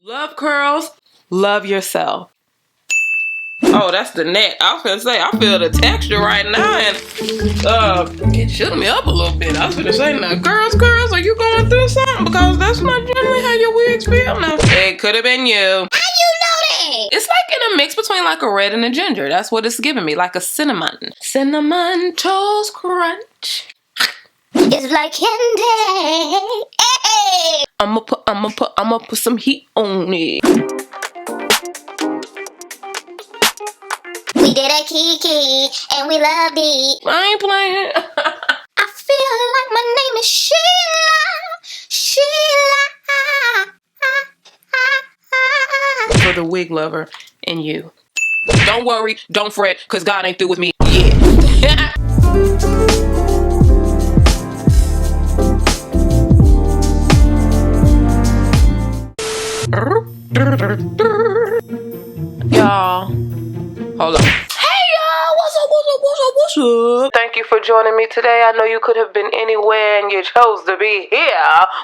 Love curls, love yourself. Oh, that's the neck. I was gonna say, I feel the texture right now, and it shook me up a little bit. I was gonna say, now, girls, are you going through something? Because that's not generally how your wigs feel now. It could have been you. How you know that? It's like in a mix between like a red and a ginger. That's what it's giving me, like a cinnamon. Cinnamon toast crunch. It's like candy. Hey. I'ma put some heat on it. We did a Kinky and we loved it. I ain't playing. I feel like my name is Sheila. For the wig lover and you. Don't worry, don't fret, cause God ain't through with me yet. Y'all, hold on. Hey y'all, what's up? Thank you for joining me today. I know you could have been anywhere and you chose to be here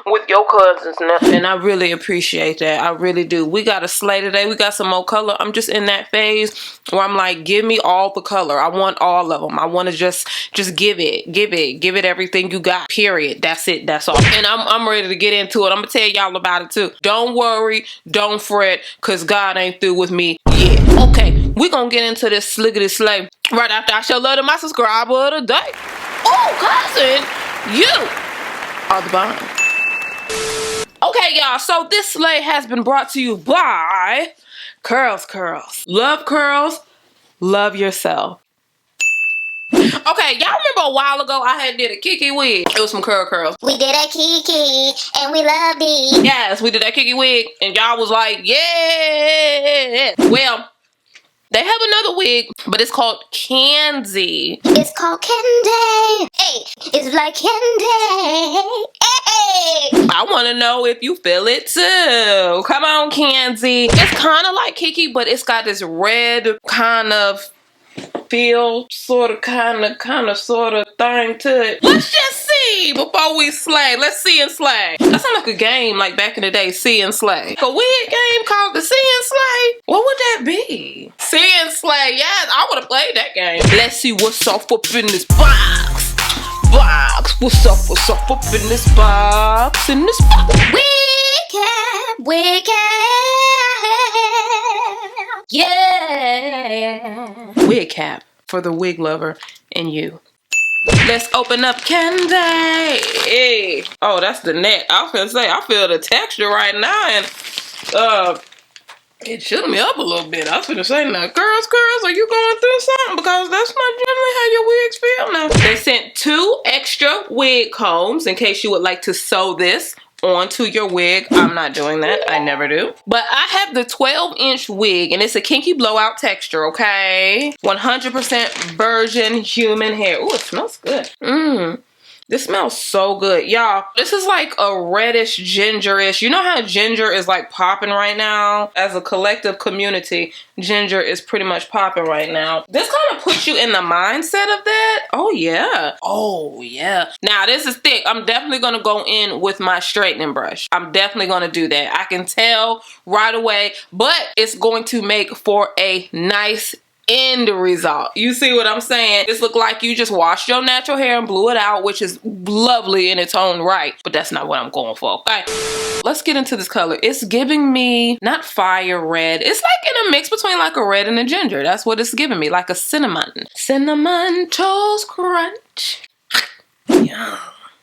with your cousins now. And I really appreciate that. I really do. We got a slay today. We got some more color. I'm just in that phase where I'm like, give me all the color. I want all of them. I want to just give it everything you got. Period. That's it. That's all. And I'm ready to get into it. I'm gonna tell y'all about it too. Don't worry, don't fret, cause God ain't through with me yet. Okay, we gonna get into this slickety slay right after I show love to my subscriber of the day. Oh, cousin, you are the bomb. Okay, y'all, so this slay has been brought to you by CurlsCurls. Love curls, love yourself. Okay, y'all remember a while ago I had did a Kinky wig. It was from CurlsCurls. We did a Kinky and we loved it. Yes, we did that Kinky wig and y'all was like, yeah. Well, they have another wig, but it's called Kandy. It's called Kandy. Hey, it's like candy. Hey. I want to know if you feel it too. Come on, Kandy. It's kind of like Kinky, but it's got this red kind of feel, sort of thing to it. Let's just see before we slay. Let's see and slay. That sounds like a game like back in the day, see and slay. A wig game called the see and slay? What would that be? See and slay, yes, I would have played that game. Let's see what's up in this box. What's up in this box? Wig cap. Yeah. Wig cap for the wig lover and you. Let's open up Kandy. Hey. Oh, that's the neck. I was gonna say, I feel the texture right now, and it shook me up a little bit. I was gonna say, now, girls, are you going through something? Because that's not generally how your wigs feel now. They sent 2 extra wig combs in case you would like to sew this onto your wig. I'm not doing that. I never do. But I have the 12-inch wig, and it's a kinky blowout texture, okay? 100% virgin human hair. Ooh, it smells good. This smells so good. Y'all, this is like a reddish gingerish. You know how ginger is like popping right now? As a collective community, ginger is pretty much popping right now. This kind of puts you in the mindset of that. Oh yeah. Oh yeah. Now this is thick. I'm definitely going to go in with my straightening brush. I'm definitely going to do that. I can tell right away, but it's going to make for a nice end result. You see what I'm saying? This look like you just washed your natural hair and blew it out, which is lovely in its own right, but that's not what I'm going for. Okay, let's get into this color. It's giving me not fire red. It's like in a mix between like a red and a ginger. That's what it's giving me, like a cinnamon toast crunch. Yeah.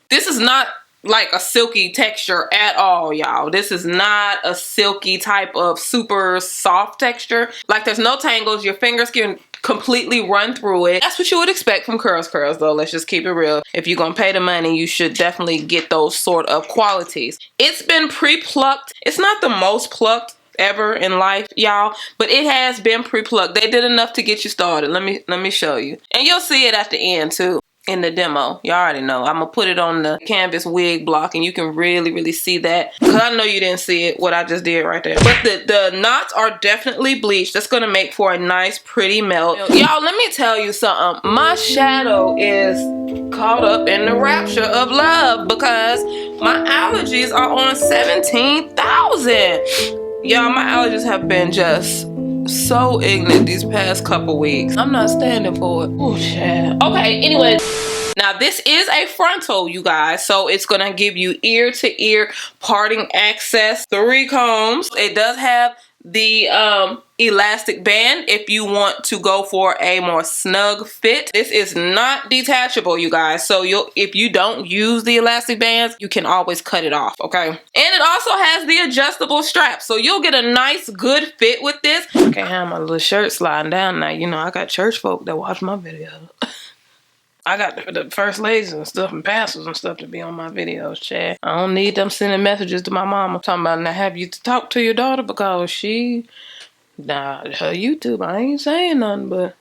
This is not like a silky texture at all, y'all. This is not a silky type of super soft texture. Like there's no tangles. Your fingers can completely run through it. That's what you would expect from CurlsCurls though. Let's just keep it real. If you're gonna pay the money, you should definitely get those sort of qualities. It's been pre-plucked. It's not the most plucked ever in life, y'all, but it has been pre-plucked. They did enough to get you started. Let me show you. And you'll see it at the end too. In the demo, y'all already know. I'm gonna put it on the canvas wig block and you can really see that, because I know you didn't see it, what I just did right there. But the knots are definitely bleached. That's gonna make for a nice pretty melt. Y'all, let me tell you something. My shadow is caught up in the rapture of love because my allergies are on 17,000. Y'all, my allergies have been just so ignorant these past couple weeks. I'm not standing for it. Oh, shit. Okay, anyway. Now, this is a frontal, you guys, so it's going to give you ear-to-ear parting access. 3 combs. It does have the elastic band if you want to go for a more snug fit. This is not detachable, you guys, so if you don't use the elastic bands, you can always cut it off, okay? And it also has the adjustable strap, so you'll get a nice, good fit with this. I can't have my little shirt sliding down now. You know, I got church folk that watch my videos. I got the first ladies and stuff and pastors and stuff to be on my videos, Chad. I don't need them sending messages to my mama talking about, now have you talk to your daughter because her YouTube, I ain't saying nothing but.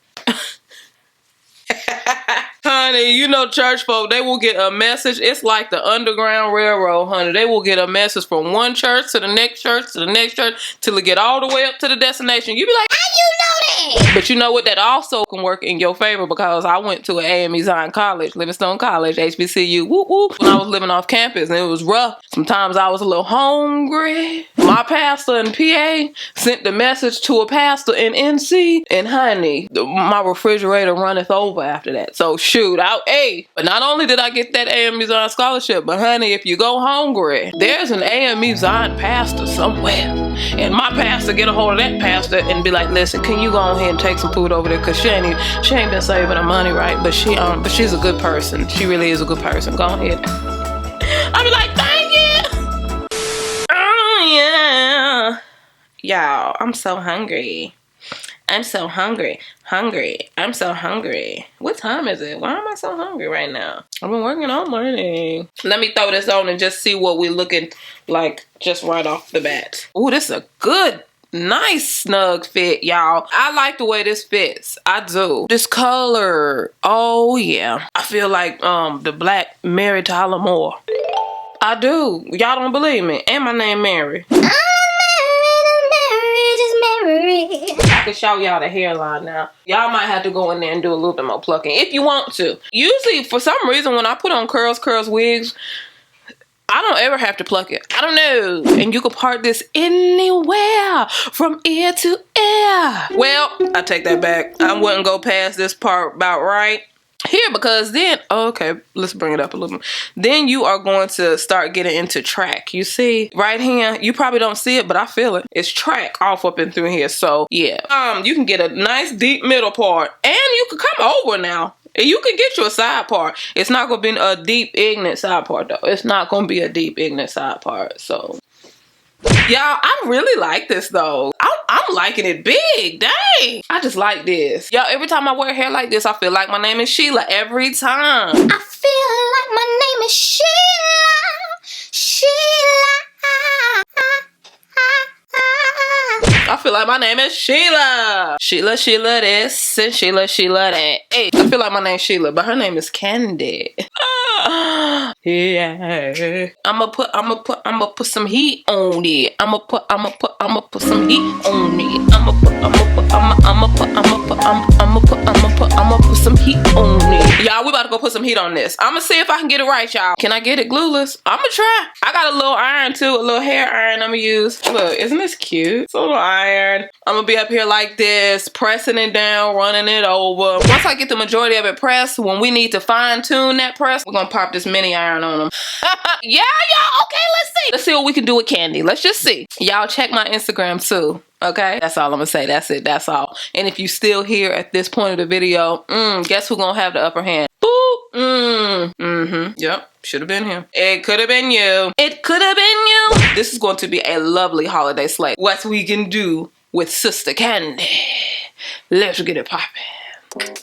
Honey, you know church folk, they will get a message. It's like the Underground Railroad, honey. They will get a message from one church to the next church to the next church till it get all the way up to the destination. You be like, how you know that? but you know what? That also can work in your favor because I went to an AME Zion College, Livingstone College, HBCU, whoop whoop, when I was living off campus, and it was rough. Sometimes I was a little hungry. My pastor in PA sent the message to a pastor in NC, and honey, my refrigerator runneth over after that. So shoot, but not only did I get that AME Zion scholarship, but honey, if you go hungry, there's an AME Zion pastor somewhere, and my pastor get a hold of that pastor and be like, listen, can you go ahead and take some food over there, because she ain't been saving her money right, but she's a good person. She really is a good person. Go ahead. I be like, thank you. Oh yeah, y'all, I'm so hungry. I'm so hungry. I'm so hungry. What time is it? Why am I so hungry right now? I've been working all morning. Let me throw this on and just see what we're looking like just right off the bat. Oh, this is a good, nice snug fit, y'all. I like the way this fits. I do. This color. Oh yeah. I feel like the black Mary Tyler Moore. I do. Y'all don't believe me. And my name Mary. I can show y'all the hairline now. Y'all might have to go in there and do a little bit more plucking if you want to. Usually, for some reason, when I put on CurlsCurls wigs, I don't ever have to pluck it. I don't know. And you can part this anywhere from ear to ear. Well, I take that back. I wouldn't go past this part about right here, because then, okay, let's bring it up a little bit. Then you are going to start getting into track. You see right here, you probably don't see it, but I feel it. It's track off up and through here. So yeah, you can get a nice deep middle part, and you can come over now. You can get you a side part. It's not gonna be a deep ignorant side part though. It's not gonna be a deep ignorant side part. So y'all, I really like this though. I'm liking it big. Dang, I just like this. Y'all, every time I wear hair like this, I feel like my name is Sheila every time. I feel like my name is Sheila. I feel like my name is Sheila. Sheila this and Sheila that. Hey, I feel like my name's Sheila, but her name is Kandy. Yeah. I'ma put some heat on it. I'ma put some heat on it. I'ma put some heat on it. Y'all, we about to go put some heat on this. I'ma see if I can get it right, y'all. Can I get it glueless? I'ma try. I got a little iron too, a little hair iron I'ma use. Look, isn't this cute? It's a little iron. I'm gonna be up here like this, pressing it down, running it over. Once I get the majority of it pressed, when we need to fine tune that press, we're gonna pop this mini iron on them. Yeah, y'all, okay, let's see. Let's see what we can do with Kandy. Let's just see. Y'all check my Instagram too, okay? That's all I'm gonna say. That's it, that's all. And if you still here at this point of the video, guess who's gonna have the upper hand? Boop. Yep, should have been him. It could have been you. It could have been you. This is going to be a lovely holiday slate. What we can do with Sister Kandy. Let's get it poppin'.